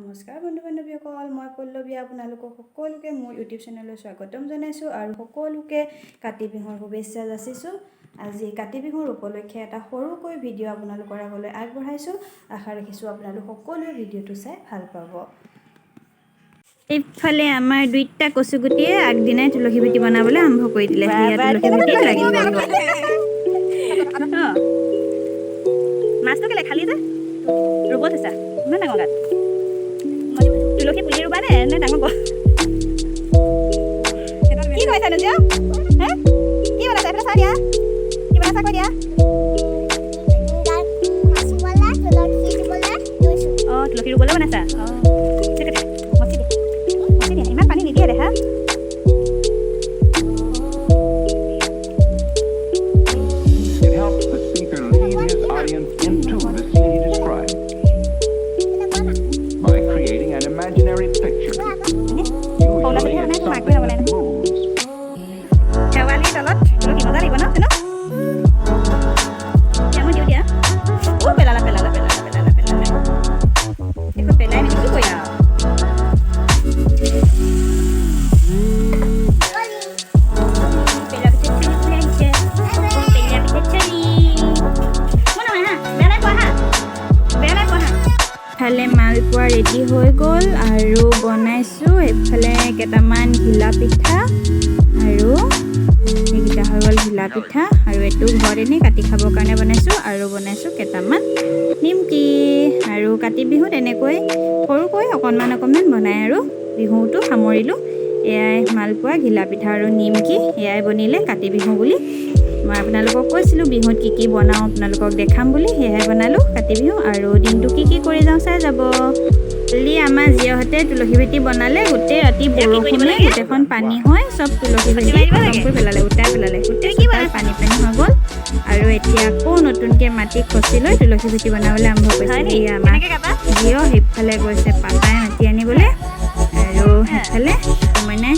নমস্কাৰ বন্ধু বান্ধৱীসকল, মই পল্লৱী আপোনালোকক সকলোকে মোৰ ইউটিউব চেনেললৈ স্বাগতম জনাইছোঁ আৰু সকলোকে কাতি বিহুৰ শুভেচ্ছা যাচিছোঁ। আজি কাতি বিহুৰ উপলক্ষে এটা সৰুকৈ ভিডিঅ' আপোনালোকৰ আগলৈ আগবঢ়াইছোঁ। আশা ৰাখিছোঁ আপোনালোক সকলোৱে ভিডিঅ'টো চাই ভাল পাব। এইফালে আমাৰ দুইটা কচুগুটিয়ে আগদিনাই তুলসী ভেটি বনাবলৈ আৰম্ভ কৰি দিলে। তুলসী ভেটিত লাগি গ'ল। মাছটো কেলে খালি যে ৰুব থৈছা ইমান ডাঙৰ গাত তুলসী পুলি ৰুবা নে ডাঙৰ কি কৈছা নজিয়া কি বনাইছা এইফালে চাই দিয়া কি বনাইছা কৈ দিয়া তুলসী ৰুবলৈ বনাইছা মচি দিয়া ইমান পানী নিদিয়ে দেখা এইফালে মালপোৱা ৰেডি হৈ গ'ল আৰু বনাইছোঁ। এইফালে কেইটামান ঘিলা পিঠা আৰু এইকেইটা হৈ গ'ল ঘিলা পিঠা আৰু এইটো ঘৰত এনেই কাটি খাবৰ কাৰণে বনাইছোঁ আৰু বনাইছোঁ কেইটামান নিমকি। আৰু কাতি বিহুত এনেকৈ সৰুকৈ অকণমান বনাই আৰু বিহুটো সামৰিলোঁ। এয়াই মালপোৱা ঘিলা পিঠা আৰু নিমকি এয়াই বনিলে কাতি বিহু বুলি। মই আপোনালোকক কৈছিলোঁ বিহুত কি বনাওঁ আপোনালোকক দেখাম বুলি, সেয়াই বনালোঁ কাতি বিহু। আৰু দিনটো কি কৰি যাওঁ চাই যাব। কালি আমাৰ জীয়হঁতে তুলসী ভেটি বনালে, গোটেই ৰাতি বৰষুণে গোটেইখন পানী হয়, চব তুলসী ভেটি খতম পেলালে, উটাই পেলালে, গোটেই পানী হৈ গ'ল। আৰু এতিয়া আকৌ নতুনকৈ মাটি খচি লৈ তুলসী ভেটি বনাবলৈ আৰম্ভ কৰিছে। এয়া আমাৰ জীয় সেইফালে গৈছে পাপাই মাটি আনিবলৈ আৰু সেইফালে মানে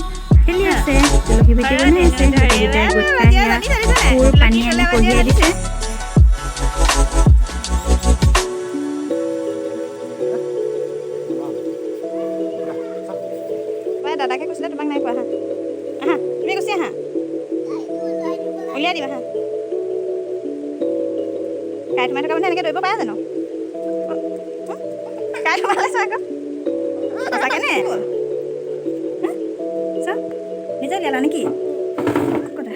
খেলি আছে, তুলসী ভেটি বনাই আছে। গোটেইকেইটাই গোট খাই কোৰ পানী আনি কঢ়িয়াই দিছে। দাদাকে কৈছিলে তোমাক নাই কোৱা। আহা তুমি গুচি আহা, উলিয়াই দিবা। হা কাই সোমাই থকা মানুহে এনেকৈ দৌৰিব পাৰে জানো? কাই সোমালেছো আকৌ সঁচাকে নে চব নিজে উলিয়ালা নেকি? কথা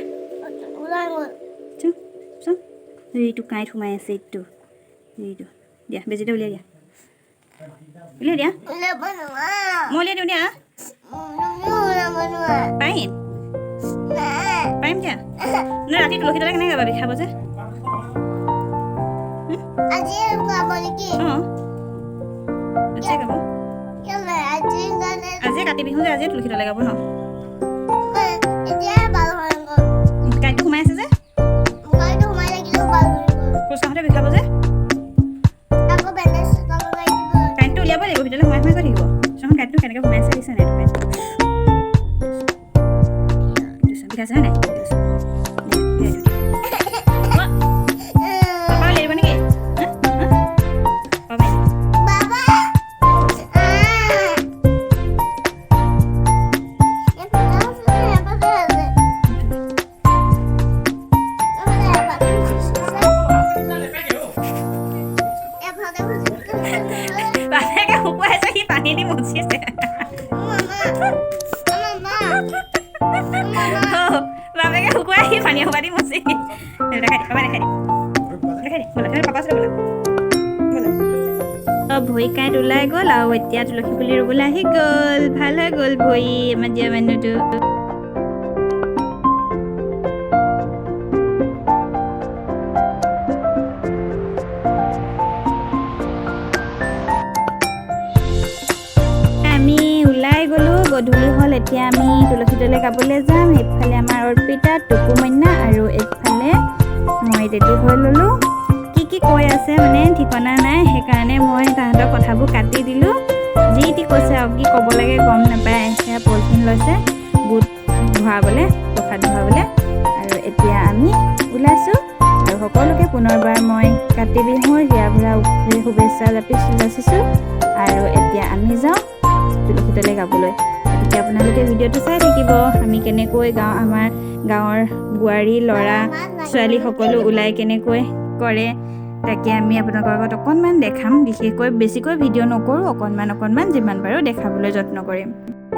এইটো কাঁইট সোমাই আছে, এইটো দিয়া বেজিতে উলিয়াই দিয়া, উলিয়াই দিয়া, মই উলিয়াই দিওঁ দিয়া। পাৰিম দিয়া নে ৰাতি তুলসী তলে কেনেকৈ গাবা বিষাব যে? আজিয়ে কাতি বিহু যে আজিয়ে তুলসী তলে গাব ন? কাঁইটটো সোমাই আছে যে খোজকাঢ়োতে বিষাব যে, কাঁইটটো উলিয়াব লাগিব, ভিতৰলৈ সোমাই গৈ থাকিব। চোন কাঁইটটো কেনেকৈ সোমাই আছে দিছে নাই? বিষাইছে হয় নাই? পাপা উলিয়াই দিব নেকি? ভৰি কাঁইট ওলাই গ'ল আৰু এতিয়া তুলসী পুলি ৰুবলৈ আহি গ'ল। ভাল হৈ গ'ল ভৰি আমাৰ জীয়া মানুহটো। আমি ওলাই গ'লোঁ, গধূলি হ'ল। এতিয়া আমি তুলসী তলে গাবলৈ যাম। এইফালে আমাৰ অৰ্পিতা, টুকুমন্যা আৰু এইফালে মই ৰেডি হৈ ল'লোঁ। কি কৈ আছে মানে ঠিকনা নাই, সেইকাৰণে মই তাহাঁতৰ কথাবোৰ কাটি দিলোঁ। যি কৈছে আৰু কি ক'ব লাগে গম নাপায়। সেয়া পলিথিন লৈছে বুট ভৰাবলৈ, প্ৰসাদ ভৰাবলৈ। আৰু এতিয়া আমি ওলাইছোঁ আৰু সকলোকে পুনৰবাৰ মই কাতি বিহুৰ হিয়া ভৰা শুভেচ্ছা যাচিছোঁ। আৰু এতিয়া আমি যাওঁ তুলসী তলে গাবলৈ। গতিকে আপোনালোকে ভিডিঅ'টো চাই থাকিব, আমি কেনেকৈ গাওঁ, আমাৰ গাঁৱৰ বোৱাৰী ল'ৰা ছোৱালী সকলো ওলাই কেনেকৈ কৰে, তাকে আমি আপোনালোকৰ আগত অকণমান দেখাম। বিশেষকৈ বেছিকৈ ভিডিঅ' নকৰোঁ, অকণমান যিমান পাৰোঁ দেখাবলৈ যত্ন কৰিম।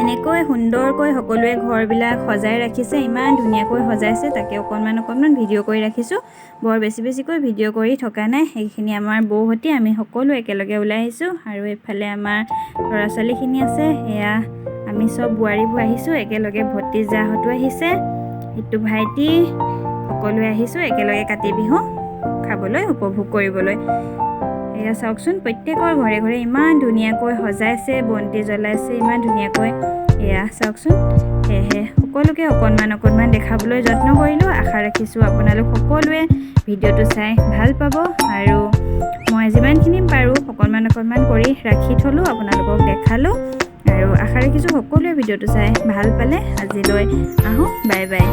এনেকৈ সুন্দৰকৈ সকলোৱে ঘৰবিলাক সজাই ৰাখিছে, ইমান ধুনীয়াকৈ সজাইছে, তাকে অকণমান ভিডিঅ' কৰি ৰাখিছোঁ। বৰ বেছিকৈ ভিডিঅ' কৰি থকা নাই। সেইখিনি আমাৰ বৌহঁতি আমি সকলো একেলগে ওলাই আহিছোঁ। আৰু এইফালে আমাৰ ল'ৰা ছোৱালীখিনি আছে, সেয়া আমি চব বোৱাৰীবোৰ আহিছোঁ একেলগে, ভতিজাহঁতো আহিছে, সিটো ভাইটি, সকলোৱে আহিছোঁ একেলগে কাতি বিহু খাবলৈ, উপভোগ কৰিবলৈ। এয়া চাওকচোন, প্ৰত্যেকৰ ঘৰে ঘৰে ইমান ধুনীয়াকৈ সজাইছে, বন্তি জ্বলাইছে ইমান ধুনীয়াকৈ, এয়া চাওকচোন। সেয়েহে সকলোকে অকণমান দেখাবলৈ যত্ন কৰিলোঁ। আশা ৰাখিছোঁ আপোনালোক সকলোৱে ভিডিঅ'টো চাই ভাল পাব। আৰু মই যিমানখিনি পাৰোঁ অকণমান কৰি ৰাখি থ'লোঁ, আপোনালোকক দেখালোঁ। আৰু আশা ৰাখিছোঁ সকলোৱে ভিডিঅ'টো চাই ভাল পালে। আজিলৈ আহোঁ, বাই বাই।